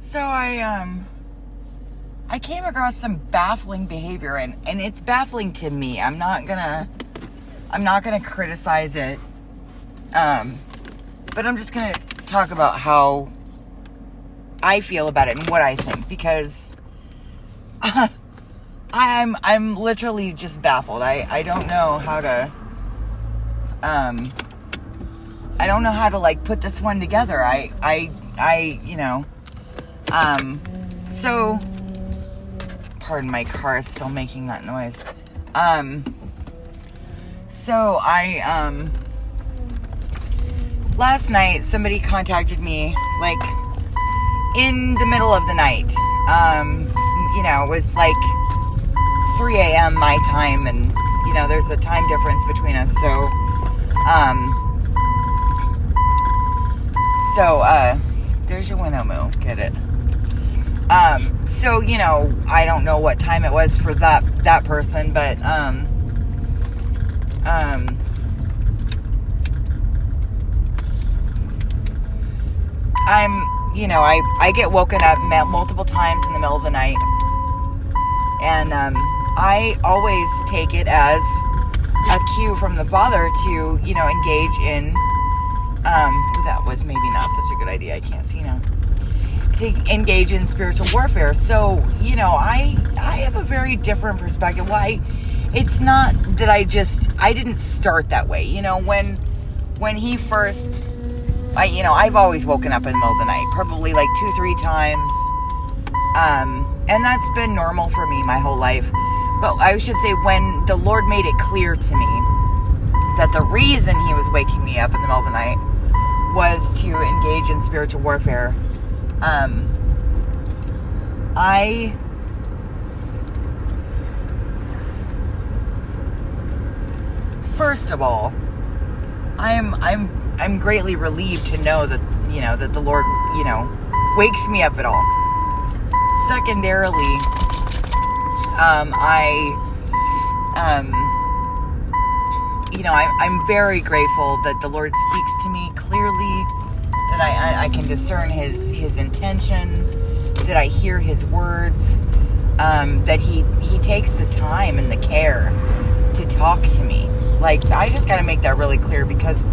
So I came across some baffling behavior, and it's baffling to me. I'm not gonna criticize it, but I'm just gonna talk about how I feel about it and what I think, because I'm literally just baffled. I don't know how to like put this one together. So pardon, my car is still making that noise. So last night somebody contacted me, like, in the middle of the night. It was like 3 a.m. my time, and, there's a time difference between us, so, there's your winnow moo, get it? So, I don't know what time it was for that person, but, I get woken up multiple times in the middle of the night, and, I always take it as a cue from the Father to, engage in, that was maybe not such a good idea, I can't see now, to engage in spiritual warfare. So, I have a very different perspective. Why? It's not that I didn't start that way. When he first, I've always woken up in the middle of the night, probably like 2-3 times, and that's been normal for me my whole life. But I should say, when the Lord made it clear to me that the reason he was waking me up in the middle of the night was to engage in spiritual warfare, first of all, I'm greatly relieved to know that, that the Lord, wakes me up at all. Secondarily, I'm very grateful that the Lord speaks to me clearly, that I can discern his intentions, that I hear his words, that he takes the time and the care to talk to me. Like, I just got to make that really clear, because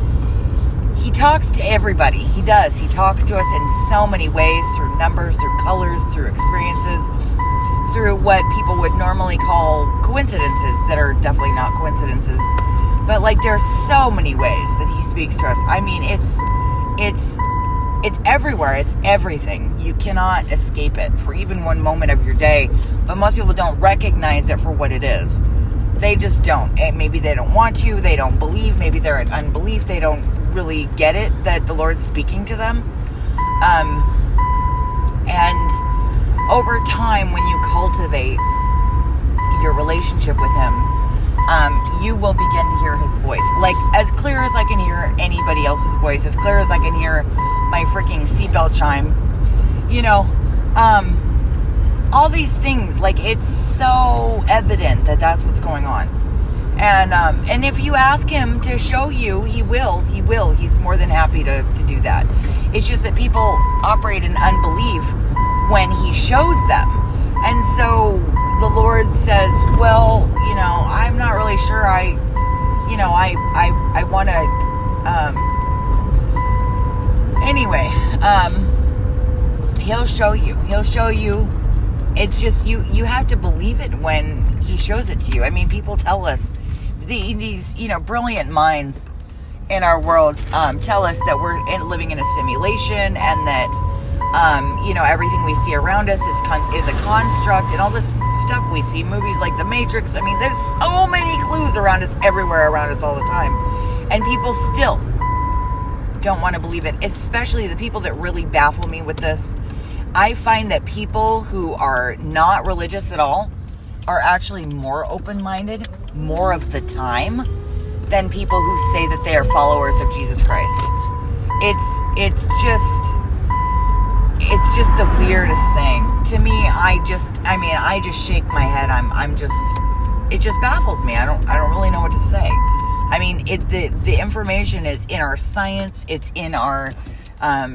he talks to everybody. He does. He talks to us in so many ways, through numbers, through colors, through experiences, through what people would normally call coincidences that are definitely not coincidences. But, like, there's so many ways that he speaks to us. I mean, it's everywhere. It's everything. You cannot escape it for even one moment of your day. But most people don't recognize it for what it is. They just don't. Maybe they don't want to. They don't believe. Maybe they're in unbelief. They don't really get it that the Lord's speaking to them. And over time, when you cultivate your relationship with him, you will begin to hear his voice. Like, as clear as I can hear anybody else's voice, as clear as I can hear my freaking seatbelt chime, all these things, like, it's so evident that that's what's going on. And if you ask him to show you, he will. He's more than happy to do that. It's just that people operate in unbelief when he shows them. And so the Lord says, well, I'm not really sure I want to, anyway, he'll show you. It's just, you have to believe it when he shows it to you. I mean, people tell us, these, brilliant minds in our world, tell us that we're living in a simulation, and that, everything we see around us is a construct, and all this stuff we see, movies like The Matrix. I mean, there's so many clues around us, everywhere around us all the time. And people still don't want to believe it, especially the people that really baffle me with this. I find that people who are not religious at all are actually more open-minded more of the time than people who say that they are followers of Jesus Christ. It's just the weirdest thing to me. I just shake my head. It just baffles me. I don't really know what to say. I mean, the information is in our science. It's in our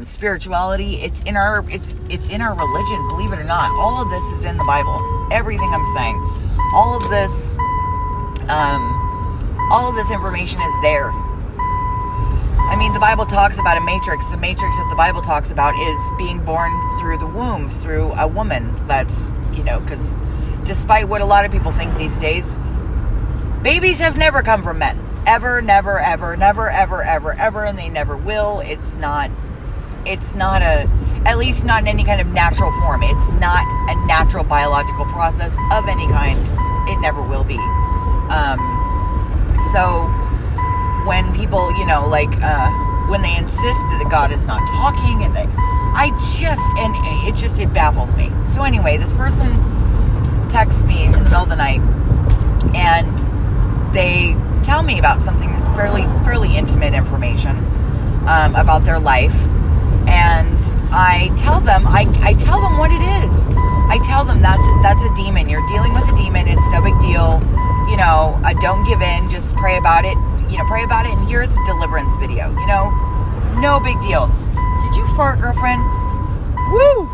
spirituality. It's in our religion, believe it or not. All of this is in the Bible. Everything I'm saying, all of this information is there. I mean, the Bible talks about a matrix. The matrix that the Bible talks about is being born through the womb, through a woman. That's, because despite what a lot of people think these days, babies have never come from men. Ever, never, ever, never, ever, ever, ever, and they never will. It's not at least not in any kind of natural form. It's not a natural biological process of any kind. It never will be. So when people, when they insist that God is not talking, and it baffles me. So anyway, this person texts me in the middle of the night, and they tell me about something that's fairly intimate information about their life, and I tell them what it is. I tell them that's a demon. You're dealing with a demon. It's no big deal. Don't give in. Just pray about it. Pray about it. And here's a deliverance video. No big deal. Did you fart, girlfriend? Woo!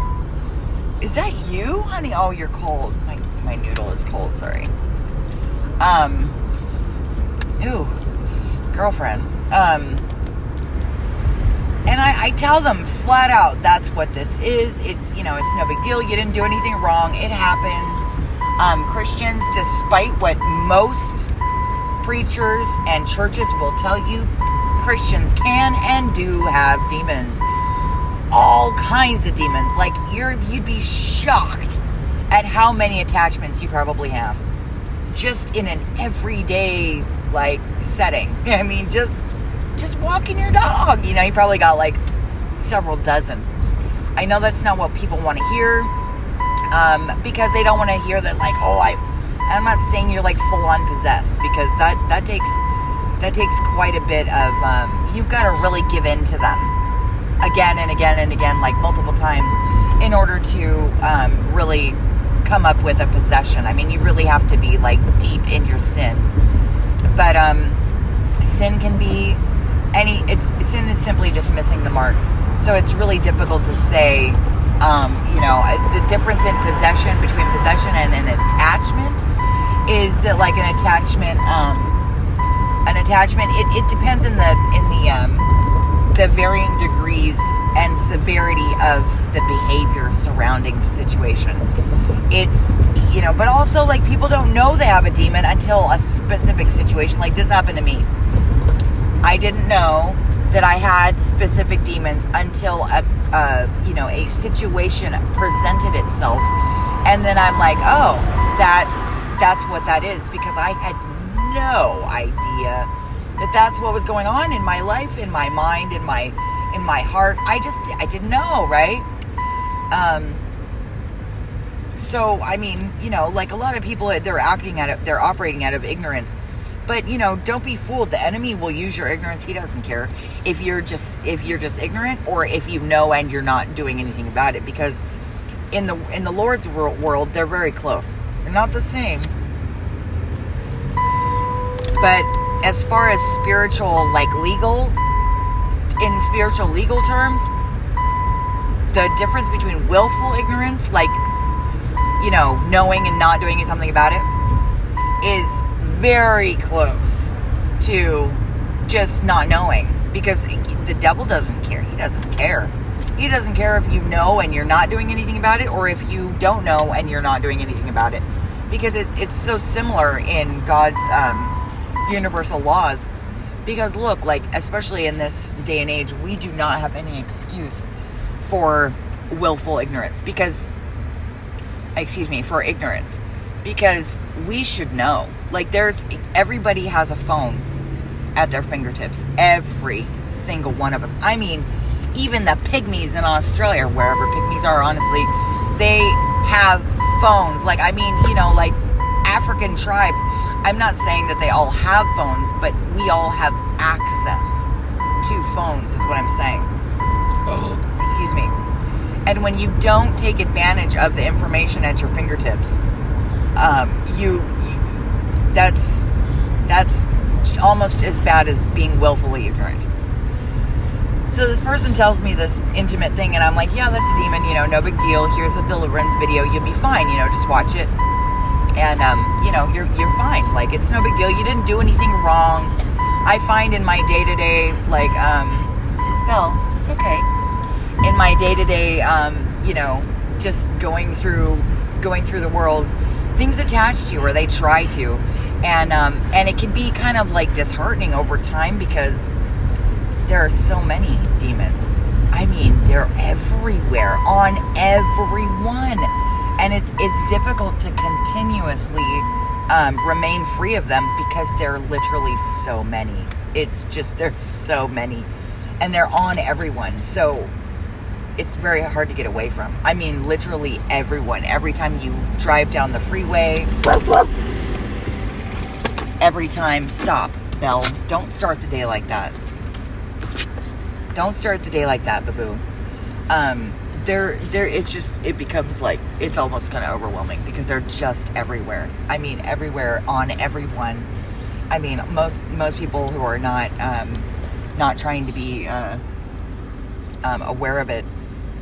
Is that you, honey? Oh, you're cold. My noodle is cold. Sorry. Ew, girlfriend. And I tell them flat out, that's what this is. It's no big deal. You didn't do anything wrong. It happens. Christians, despite what most preachers and churches will tell you, Christians can and do have demons. All kinds of demons. Like, you'd be shocked at how many attachments you probably have. Just in an everyday, setting. I mean, just walking your dog. You probably got, several dozen. I know that's not what people want to hear. Because they don't want to hear that, I'm not saying you're, full-on possessed. Because that takes quite a bit of, you've got to really give in to them. Again and again and again, multiple times, in order to really come up with a possession. I mean, you really have to be deep in your sin. But sin can be sin is simply just missing the mark. So it's really difficult to say, the difference in between possession and an attachment is that an attachment, it depends in the varying degrees and severity of the behavior surrounding the situation. It's, but also people don't know they have a demon until a specific situation. This happened to me. I didn't know that I had specific demons until a situation presented itself. And then I'm like, oh, that's what that is, because I had no idea that that's what was going on in my life, in my mind, in my heart. I didn't know, right? So, I mean, a lot of people, they're operating out of ignorance. But, don't be fooled. The enemy will use your ignorance. He doesn't care if you're just ignorant, or if you know and you're not doing anything about it. Because in the Lord's world, they're very close. They're not the same. But as far as spiritual, in spiritual legal terms, the difference between willful ignorance, knowing and not doing something about it, is very close to just not knowing. Because the devil doesn't care. He doesn't care. He doesn't care if you know and you're not doing anything about it, or if you don't know and you're not doing anything about it. Because it's so similar in God's universal laws. Because look, especially in this day and age, we do not have any excuse for willful ignorance. For ignorance. Because we should know. Everybody has a phone at their fingertips. Every single one of us. I mean, even the pygmies in Australia, wherever pygmies are, honestly, they have phones. African tribes. I'm not saying that they all have phones, but we all have access to phones, is what I'm saying. Excuse me. And when you don't take advantage of the information at your fingertips, that's almost as bad as being willfully ignorant. So this person tells me this intimate thing, and I'm like, yeah, that's a demon, you know, no big deal. Here's a deliverance video. You'll be fine, you know, just watch it. And, you know, you're fine. Like, it's no big deal. You didn't do anything wrong. I find in my day-to-day, like, Belle, it's okay. In my day-to-day, you know, just going through the world, things attach to you, or they try to. And it can be kind of, like, disheartening over time because there are so many demons. I mean, they're everywhere, on everyone. And it's difficult to continuously remain free of them because there are literally so many. It's just, there's so many. And they're on everyone. So it's very hard to get away from. I mean, literally everyone. Every time you drive down the freeway, every time, stop, Belle. Don't start the day like that. Don't start the day like that, boo-boo. It becomes like, it's almost kind of overwhelming because they're just everywhere. I mean, everywhere, on everyone. I mean, most people who are not trying to be aware of it,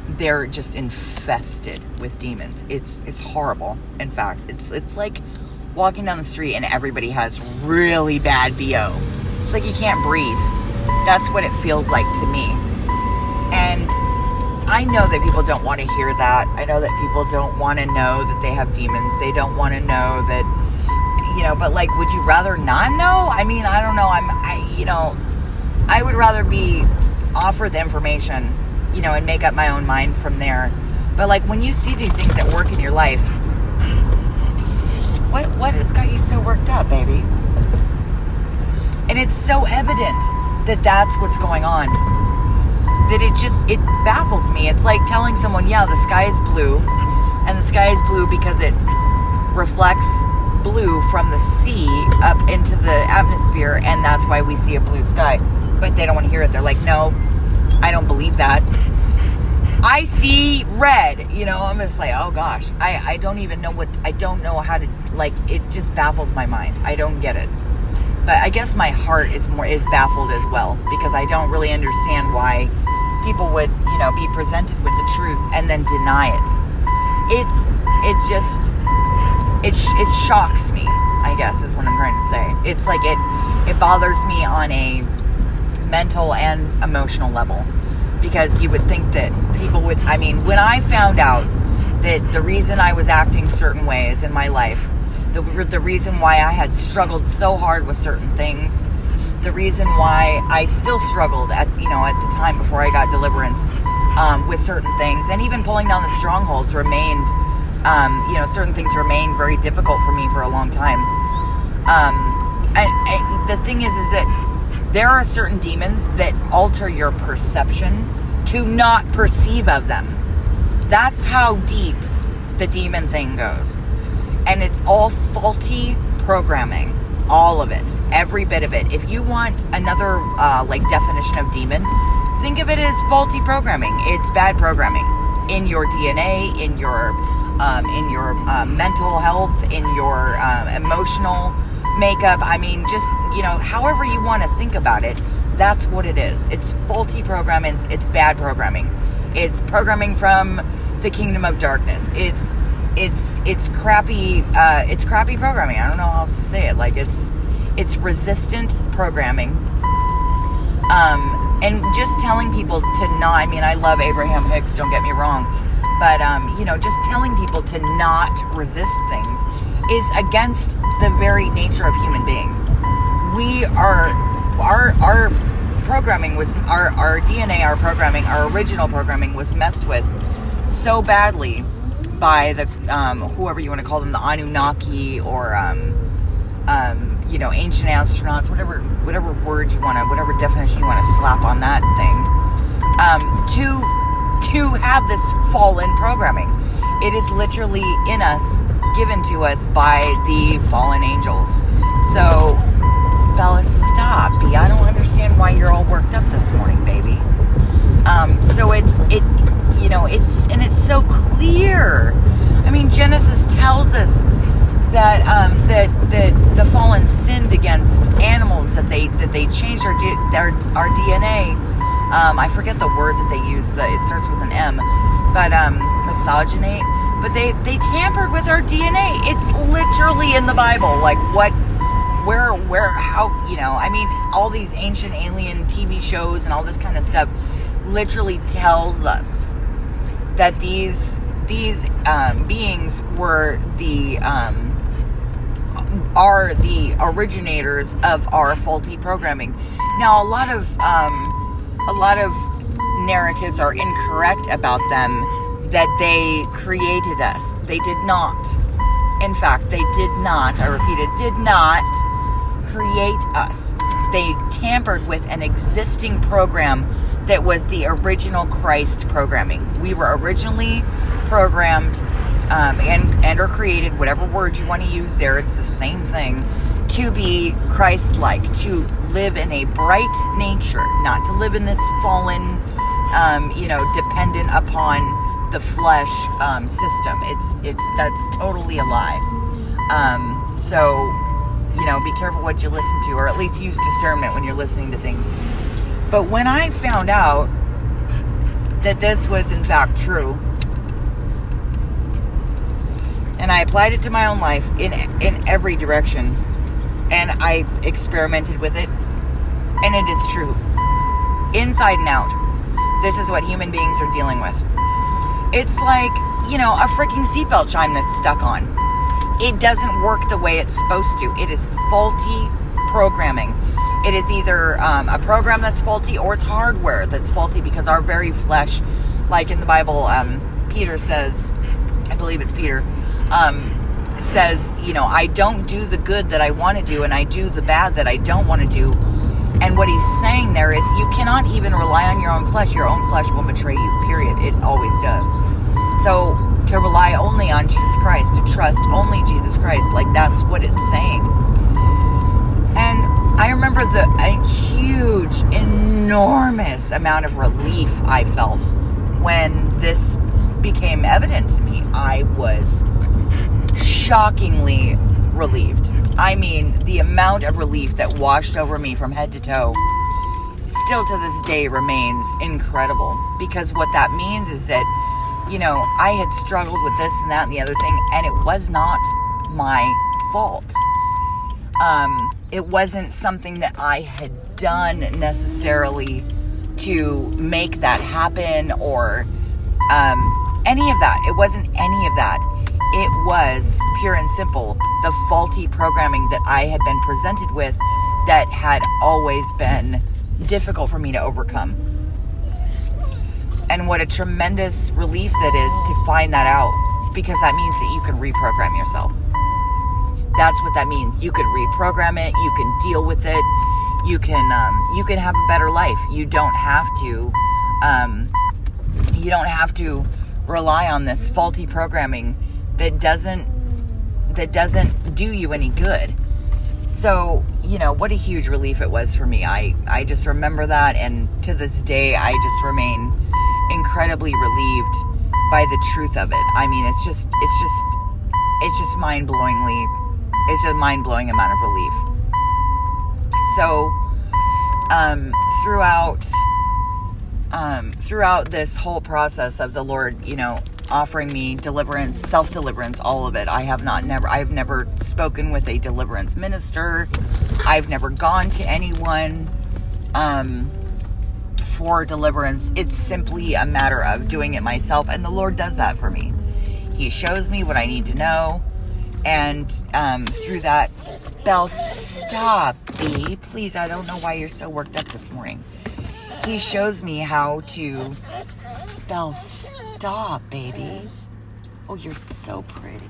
they're just infested with demons. It's horrible. In fact, it's like walking down the street and everybody has really bad BO. It's like you can't breathe. That's what it feels like to me. And I know that people don't want to hear that. I know that people don't want to know that they have demons. They don't want to know that, you know, but like, would you rather not know? I mean, I don't know. I would rather be offered the information, you know, and make up my own mind from there. But like, when you see these things that work in your life, what has got you so worked up, baby? And it's so evident that that's what's going on, that it baffles me. It's like telling someone, yeah, the sky is blue, and the sky is blue because it reflects blue from the sea up into the atmosphere, and that's why we see a blue sky. But they don't want to hear it. They're like, no, I don't believe that. I see red, you know. I'm just like, oh gosh, I don't even know I don't know how to, like, it just baffles my mind. I don't get it. But I guess my heart is baffled as well, because I don't really understand why people would, you know, be presented with the truth and then deny it. It shocks me, I guess is what I'm trying to say. It's like it bothers me on a mental and emotional level, because you would think that people would, I mean, when I found out that the reason I was acting certain ways in my life, the reason why I had struggled so hard with certain things, the reason why I still struggled at the time before I got deliverance with certain things, and even pulling down the strongholds remained, certain things remained very difficult for me for a long time. And the thing is that there are certain demons that alter your perception to not perceive of them. That's how deep the demon thing goes. And it's all faulty programming. All of it. Every bit of it. If you want another definition of demon, think of it as faulty programming. It's bad programming in your DNA, in your mental health, in your emotional makeup. I mean, just, however you want to think about it, that's what it is. It's faulty programming. It's bad programming. It's programming from the kingdom of darkness. It's crappy. It's crappy programming. I don't know how else to say it. Like, it's resistant programming. And just telling people to not. I mean, I love Abraham Hicks. Don't get me wrong, but just telling people to not resist things is against the very nature of human beings. We are our programming was our DNA, our programming, our original programming was messed with so badly by the whoever you want to call them, the Anunnaki, or ancient astronauts, whatever word you want to, whatever definition you want to slap on that thing, to have this fallen programming. It is literally in us, given to us by the fallen angels. So, Bella, stop, B. I don't understand why you're all worked up this morning, baby. So it's so clear. I mean, Genesis tells us that the fallen sinned against animals, that they changed our DNA I forget the word that they use. It starts with an M, but misogynate. But they tampered with our DNA. It's literally in the Bible. Like what, where, how, I mean, all these ancient alien TV shows and all this kind of stuff literally tells us that these beings are the originators of our faulty programming. Now, a lot of narratives are incorrect about them, that they created us. They did not. In fact, they did not, I repeat it, did not create us. They tampered with an existing program that was the original Christ programming. We were originally programmed and or created, whatever word you want to use there, it's the same thing, to be Christ-like, to live in a bright nature, not to live in this fallen, dependent upon the flesh system. That's totally a lie. So, be careful what you listen to, or at least use discernment when you're listening to things. But when I found out that this was in fact true, and I applied it to my own life in every direction, and I've experimented with it, and it is true. Inside and out. This is what human beings are dealing with. It's like, a freaking seatbelt chime that's stuck on. It doesn't work the way it's supposed to. It is faulty programming. It is either a program that's faulty, or it's hardware that's faulty, because our very flesh, like in the Bible, Peter says, I believe it's Peter, says, I don't do the good that I want to do, and I do the bad that I don't want to do. And what he's saying there is, you cannot even rely on your own flesh. Your own flesh will betray you, period. It always does. So to rely only on Jesus Christ, to trust only Jesus Christ, like that's what it's saying. And I remember a huge, enormous amount of relief I felt when this became evident to me. I was shockingly relieved. I mean, the amount of relief that washed over me from head to toe still to this day remains incredible, because what that means is that, I had struggled with this and that and the other thing, and it was not my fault. It wasn't something that I had done necessarily to make that happen, or any of that. It wasn't any of that. It was pure and simple the faulty programming that I had been presented with, that had always been difficult for me to overcome. And what a tremendous relief that is to find that out, because that means that you can reprogram yourself. That's what that means. You can reprogram it. You can deal with it. You can have a better life. You don't have to rely on this faulty programming that doesn't do you any good. So, what a huge relief it was for me. I just remember that, and to this day, I just remain incredibly relieved by the truth of it. I mean, it's just it's a mind-blowing amount of relief. So, throughout this whole process of the Lord, offering me deliverance, self-deliverance, all of it, I've never spoken with a deliverance minister. I've never gone to anyone for deliverance. It's simply a matter of doing it myself, and the Lord does that for me. He shows me what I need to know, and through that, Belle, stop, B. Please, I don't know why you're so worked up this morning. He shows me how to... Belle, stop, baby. Oh, you're so pretty.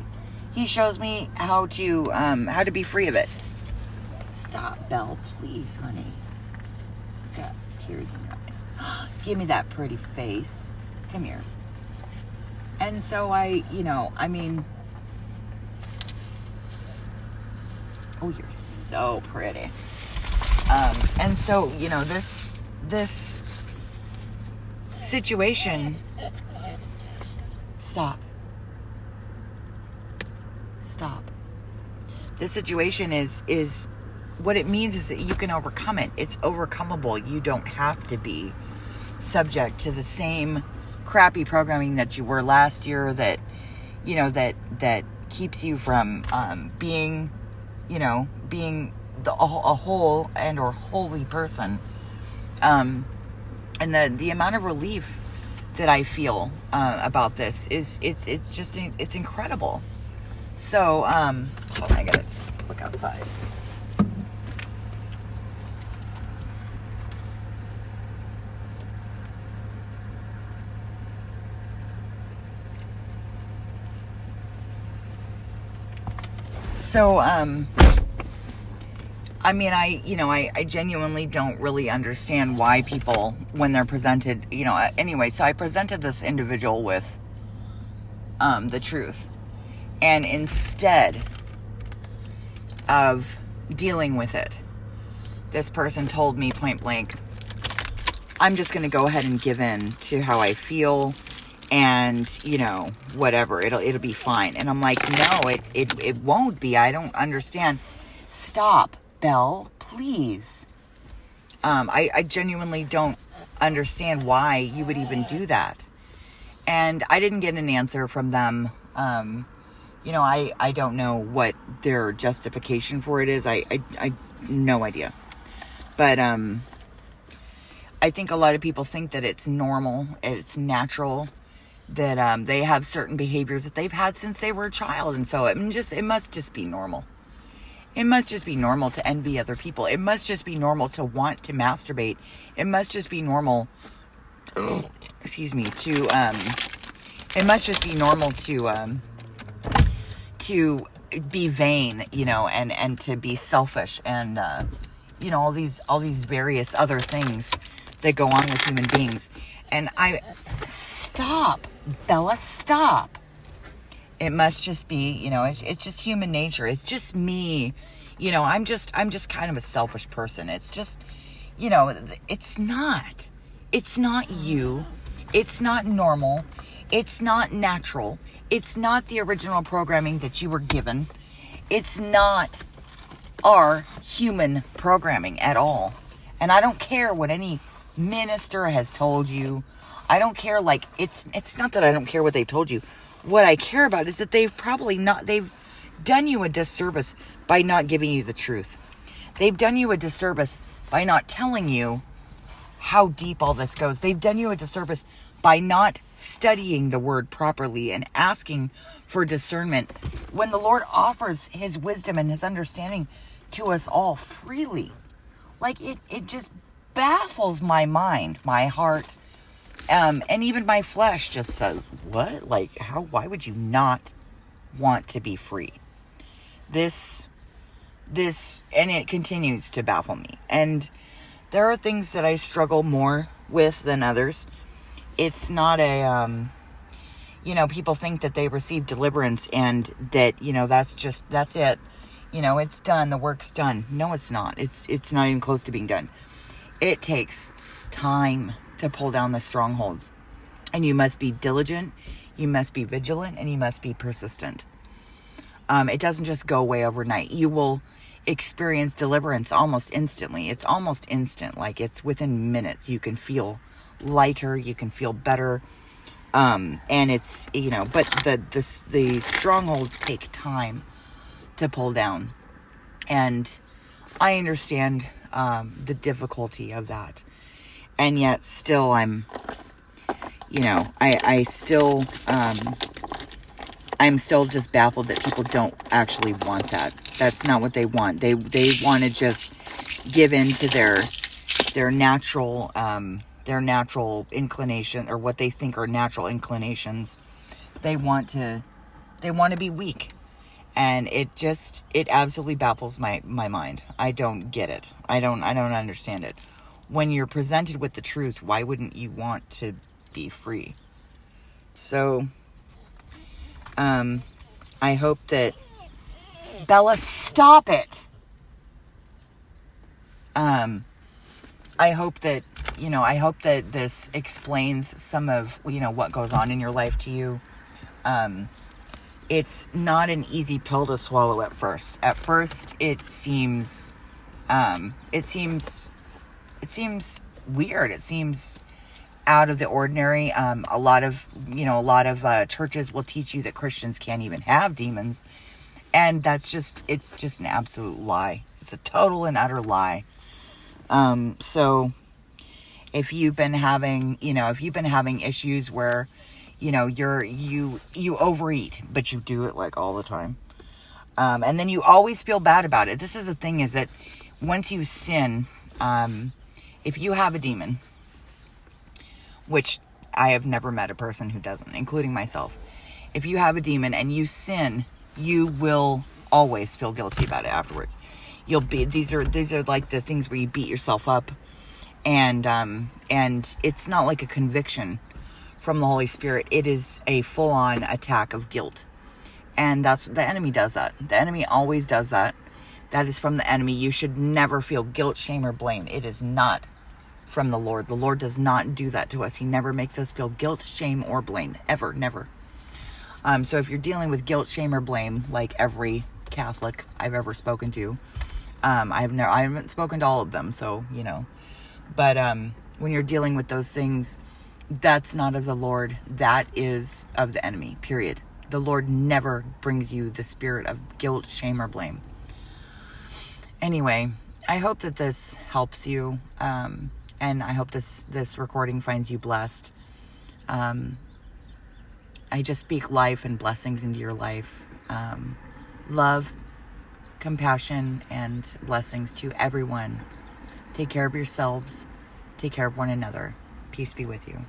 He shows me how to be free of it. Stop, Belle, please, honey. Got tears in your eyes. Give me that pretty face. Come here. And so oh, you're so pretty. And so, this situation... Stop. This situation is what it means is that you can overcome it. It's overcomable. You don't have to be subject to the same crappy programming that you were last year, that, you know, that keeps you from being a whole and or holy person. And the amount of relief that I feel about this is it's incredible. So hold on, I gotta look outside. So I mean, I genuinely don't really understand why people, when they're presented, anyway, so I presented this individual with the truth. And instead of dealing with it, this person told me point blank, I'm just going to go ahead and give in to how I feel, and, whatever, it'll be fine. And I'm like, no, it won't be. I don't understand. Stop, Belle, please. I genuinely don't understand why you would even do that. And I didn't get an answer from them. I don't know what their justification for it is. I no idea. But I think a lot of people think that it's normal, it's natural, that they have certain behaviors that they've had since they were a child, and so it must just be normal. It must just be normal to envy other people. It must just be normal to want to masturbate. It must just be normal, it must just be normal to be vain, and to be selfish, and all these various other things that go on with human beings. And stop, Bella, stop. It must just be, it's just human nature. It's just me. I'm just kind of a selfish person. It's just, it's not you. It's not normal. It's not natural. It's not the original programming that you were given. It's not our human programming at all. And I don't care what any minister has told you. I don't care, it's not that I don't care what they've told you. What I care about is that they've done you a disservice by not giving you the truth. They've done you a disservice by not telling you how deep all this goes. They've done you a disservice by not studying the word properly and asking for discernment when the Lord offers his wisdom and his understanding to us all freely. It just baffles my mind, my heart, and even my flesh just says, what? Why would you not want to be free? This, and it continues to baffle me. And there are things that I struggle more with than others. It's not people think that they receive deliverance and that, that's it. It's done. The work's done. No, it's not. It's not even close to being done. It takes time to pull down the strongholds. And you must be diligent, you must be vigilant, and you must be persistent. It doesn't just go away overnight. You will experience deliverance almost instantly. It's almost instant. It's within minutes. You can feel lighter, you can feel better. And it's, but the strongholds take time to pull down. And I understand the difficulty of that. And yet still I'm still just baffled that people don't actually want that. That's not what they want. They want to just give in to their natural inclination, or what they think are natural inclinations. They want to be weak. And it absolutely baffles my mind. I don't get it. I don't understand it. When you're presented with the truth, why wouldn't you want to be free? So, I hope that... Bella, stop it! I hope that this explains some of, what goes on in your life to you. It's not an easy pill to swallow at first. At first, it seems weird. It seems out of the ordinary. A lot of churches will teach you that Christians can't even have demons. And it's just an absolute lie. It's a total and utter lie. So if you've been having issues where, you overeat, but you do it like all the time. And then you always feel bad about it. This is the thing, is that once you sin, if you have a demon, which I have never met a person who doesn't, including myself. If you have a demon and you sin, you will always feel guilty about it afterwards. These are like the things where you beat yourself up, and it's not like a conviction from the Holy Spirit. It is a full-on attack of guilt. And that's what the enemy does. That the enemy always does that. That is from the enemy. You should never feel guilt, shame, or blame. It is not from the Lord. The Lord does not do that to us. He never makes us feel guilt, shame, or blame. Ever, never. So if you're dealing with guilt, shame, or blame, like every Catholic I've ever spoken to, I haven't spoken to all of them, so, but when you're dealing with those things, that's not of the Lord. That is of the enemy, period. The Lord never brings you the spirit of guilt, shame, or blame. Anyway, I hope that this helps you, and I hope this recording finds you blessed. I just speak life and blessings into your life. Love, compassion, and blessings to everyone. Take care of yourselves. Take care of one another. Peace be with you.